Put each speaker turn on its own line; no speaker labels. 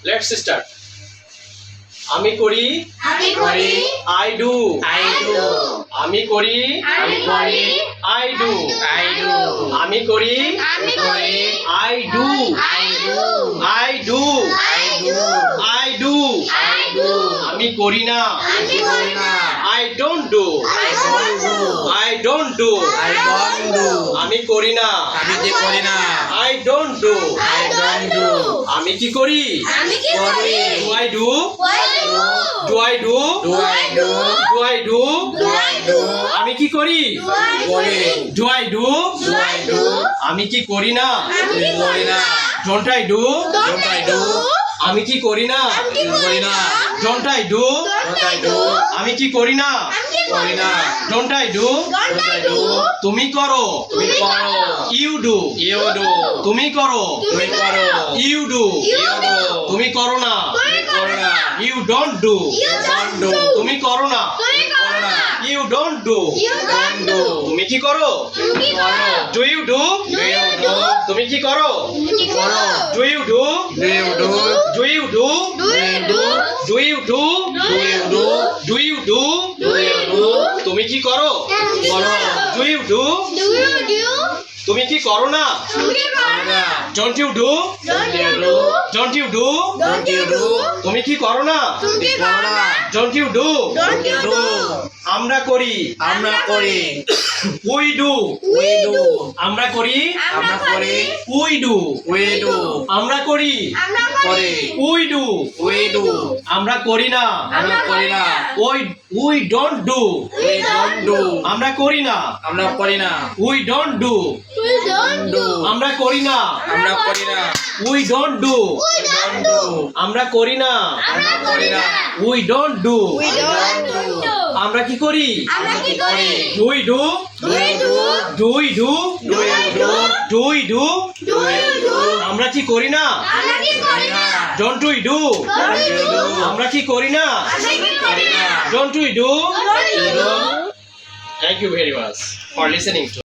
Let's start. আমি করি I do. আমি করি I do. আমি করি I do. আমি করি না I don't do. আমি করি না I don't do. আমি কি করি Do I do? আমি কি করি Do I do? আমি কি করি না Don't I do? আমি কি করি না Don't I do? আমি কি করি না Don't I do? তুমি করো You do. তুমি করো You do. তুমি করো না You don't do. তুমি করো না You don't do. তুমি কি করো Do you do? তুমি কি করো Do you do? Do you do? Do you do? Do you do? তুমি কি করো Do you do? তুমি কি করো না Don't you do? Don't you do? তুমি কি করো না Don't you do? আমরা করি We do. আমরা করি We do. আমরা করি We do. আমরা করি না We don't do. আমরা করি না We don't do. আমরা করি না We don't do. আমরা করি না We don't do. আমরা কি করি Do we do? আমরা কি করি না Don't we do? আমরা কি করি না Don't we do? Thank you very much for listening to